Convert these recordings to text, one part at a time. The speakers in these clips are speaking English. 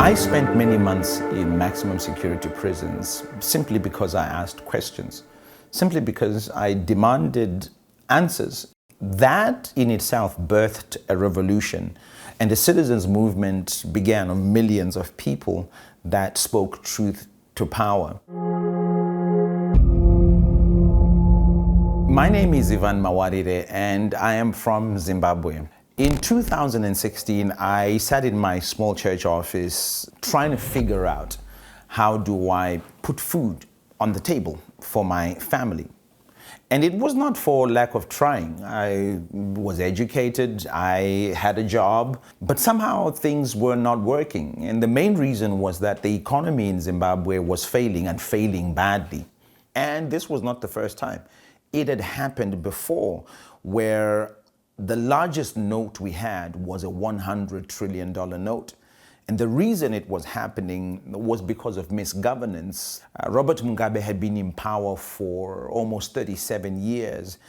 I spent many months in maximum security prisons simply because I asked questions, simply because I demanded answers. That in itself birthed a revolution, and a citizens' movement began of millions of people that spoke truth to power. My name is Mawarire, and I am from Zimbabwe. In 2016, I sat in my small church office trying to figure out how do I put food on the table for my family. And it was not for lack of trying. I was educated, I had a job, but somehow things were not working. And the main reason was that the economy in Zimbabwe was failing, and failing badly. And this was not the first time. It had happened before, where the largest note we had was a $100 trillion note. And the reason it was happening was because of misgovernance. Robert Mugabe had been in power for almost 37 years,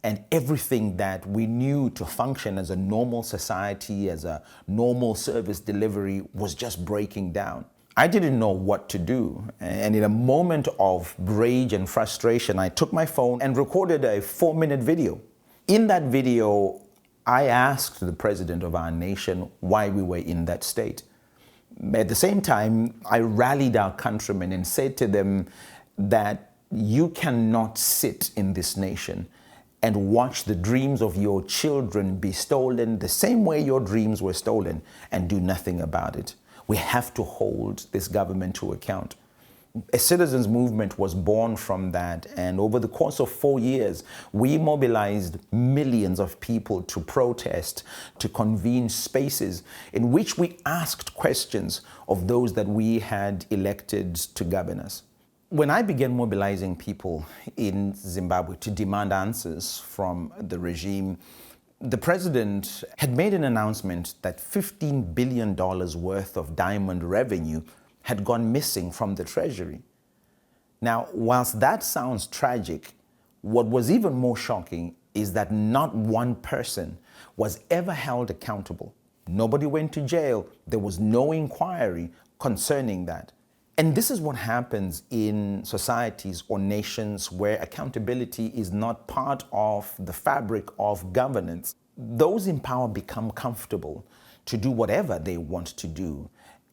and everything that we knew to function as a normal society, as a normal service delivery, was just breaking down. I didn't know what to do, and in a moment of rage and frustration, I took my phone and recorded a 4-minute video. In that video, I asked the president of our nation why we were in that state. At the same time, I rallied our countrymen and said to them that you cannot sit in this nation and watch the dreams of your children be stolen the same way your dreams were stolen and do nothing about it. We have to hold this government to account. A citizens' movement was born from that, and over the course of 4 years, we mobilized millions of people to protest, to convene spaces in which we asked questions of those that we had elected to govern us. When I began mobilizing people in Zimbabwe to demand answers from the regime, the president had made an announcement that $15 billion worth of diamond revenue had gone missing from the treasury. Now, whilst that sounds tragic, what was even more shocking is that not one person was ever held accountable. Nobody went to jail. There was no inquiry concerning that. And this is what happens in societies or nations where accountability is not part of the fabric of governance. Those in power become comfortable to do whatever they want to do.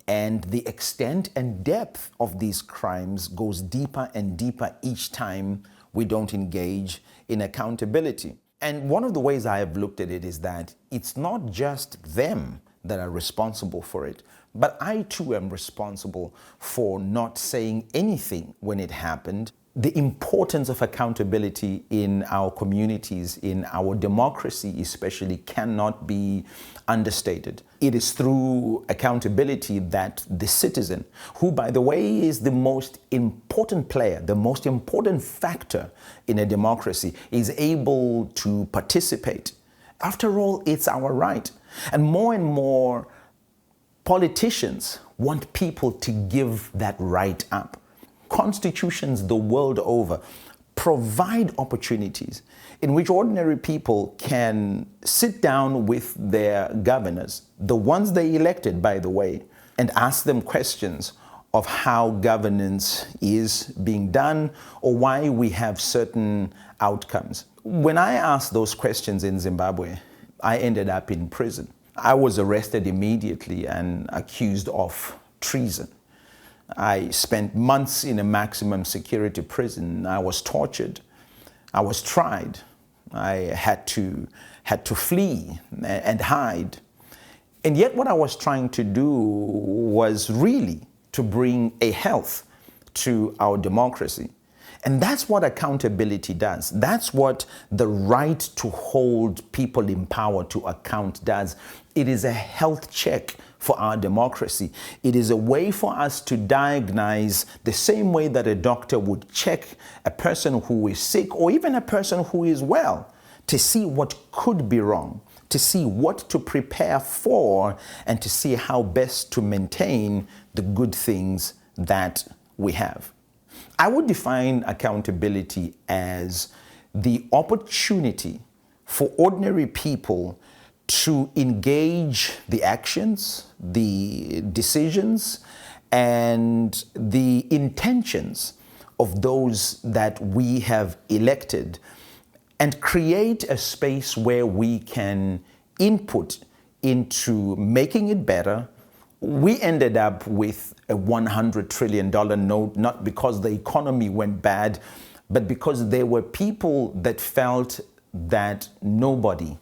And the extent and depth of these crimes goes deeper and deeper each time we don't engage in accountability. And one of the ways I have looked at it is that it's not just them that are responsible for it, but I too am responsible for not saying anything when it happened. The importance of accountability in our communities, in our democracy especially, cannot be understated. It is through accountability that the citizen, who by the way is the most important player, the most important factor in a democracy, is able to participate. After all, it's our right. And more politicians want people to give that right up. Constitutions the world over provide opportunities in which ordinary people can sit down with their governors, the ones they elected, by the way, and ask them questions of how governance is being done or why we have certain outcomes. When I asked those questions in Zimbabwe, I ended up in prison. I was arrested immediately and accused of treason. I spent months in a maximum security prison. I was tortured. I was tried. I had to flee and hide. And yet what I was trying to do was really to bring a health to our democracy. And that's what accountability does. That's what the right to hold people in power to account does. It is a health check for our democracy. It is a way for us to diagnose the same way that a doctor would check a person who is sick or even a person who is well, to see what could be wrong, to see what to prepare for, and to see how best to maintain the good things that we have. I would define accountability as the opportunity for ordinary people to engage the actions, the decisions, and the intentions of those that we have elected, and create a space where we can input into making it better. We ended up with a $100 trillion note, not because the economy went bad, but because there were people that felt that nobody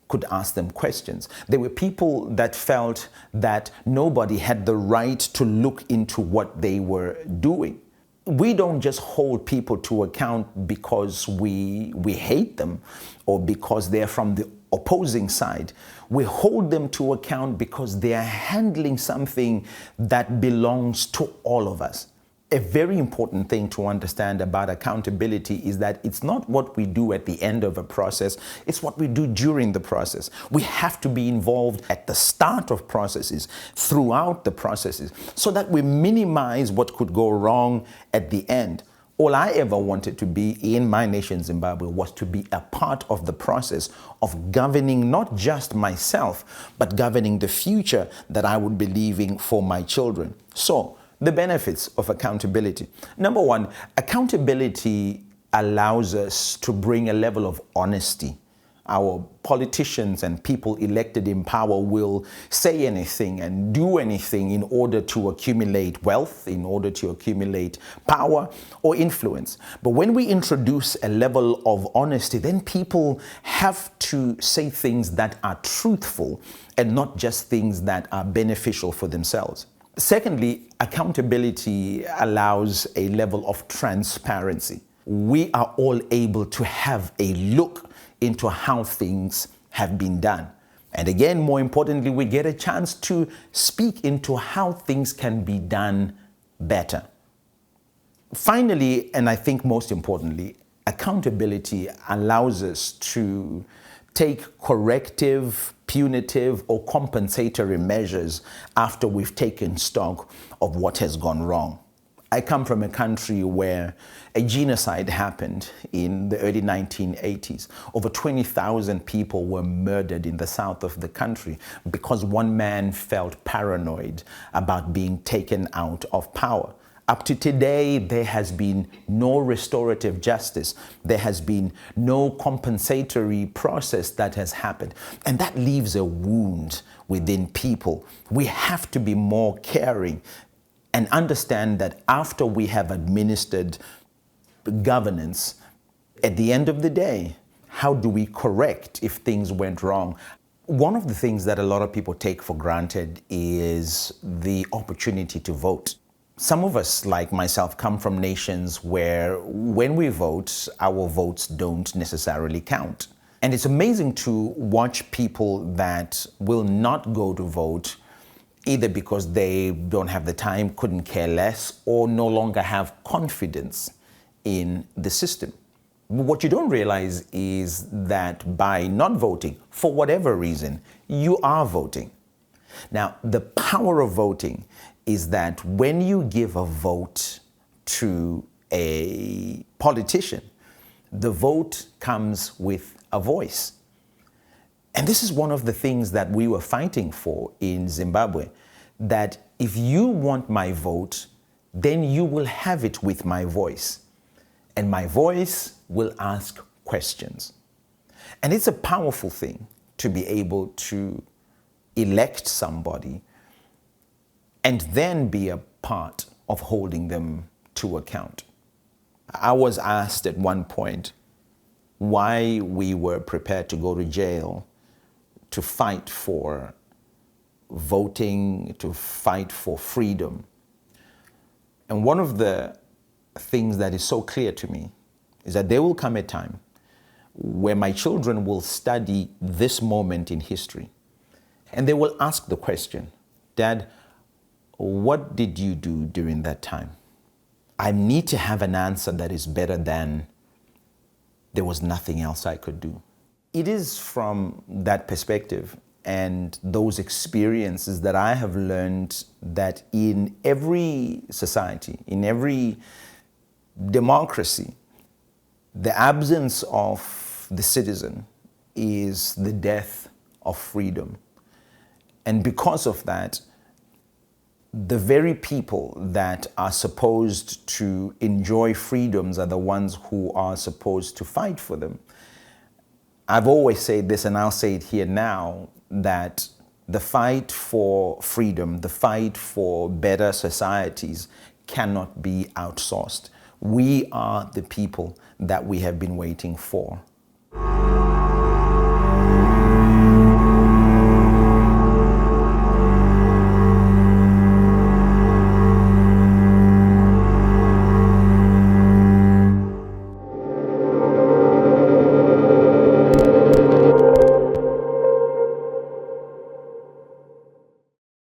could ask them questions. There were people that felt that nobody had the right to look into what they were doing. We don't just hold people to account because we hate them or because they're from the opposing side. We hold them to account because they are handling something that belongs to all of us. A very important thing to understand about accountability is that it's not what we do at the end of a process, it's what we do during the process. We have to be involved at the start of processes, throughout the processes, so that we minimize what could go wrong at the end. All I ever wanted to be in my nation, Zimbabwe, was to be a part of the process of governing not just myself, but governing the future that I would be leaving for my children. So, the benefits of accountability. Number one, accountability allows us to bring a level of honesty. Our politicians and people elected in power will say anything and do anything in order to accumulate wealth, in order to accumulate power or influence. But when we introduce a level of honesty, then people have to say things that are truthful and not just things that are beneficial for themselves. Secondly, accountability allows a level of transparency. We are all able to have a look into how things have been done. And again, more importantly, we get a chance to speak into how things can be done better. Finally, and I think most importantly, accountability allows us to take corrective, punitive, or compensatory measures after we've taken stock of what has gone wrong. I come from a country where a genocide happened in the early 1980s. Over 20,000 people were murdered in the south of the country because one man felt paranoid about being taken out of power. Up to today, there has been no restorative justice. There has been no compensatory process that has happened. And that leaves a wound within people. We have to be more caring and understand that after we have administered governance, at the end of the day, how do we correct if things went wrong? One of the things that a lot of people take for granted is the opportunity to vote. Some of us, like myself, come from nations where when we vote, our votes don't necessarily count. And it's amazing to watch people that will not go to vote either because they don't have the time, couldn't care less, or no longer have confidence in the system. But what you don't realize is that by not voting, for whatever reason, you are voting. Now, the power of voting is that when you give a vote to a politician, the vote comes with a voice. And this is one of the things that we were fighting for in Zimbabwe, that if you want my vote, then you will have it with my voice. And my voice will ask questions. And it's a powerful thing to be able to elect somebody and then be a part of holding them to account. I was asked at one point why we were prepared to go to jail to fight for voting, to fight for freedom. And one of the things that is so clear to me is that there will come a time where my children will study this moment in history and they will ask the question, Dad, what did you do during that time? I need to have an answer that is better than there was nothing else I could do. It is from that perspective and those experiences that I have learned that in every society, in every democracy, the absence of the citizen is the death of freedom. And because of that, the very people that are supposed to enjoy freedoms are the ones who are supposed to fight for them. I've always said this, and I'll say it here now, that the fight for freedom, the fight for better societies cannot be outsourced. We are the people that we have been waiting for.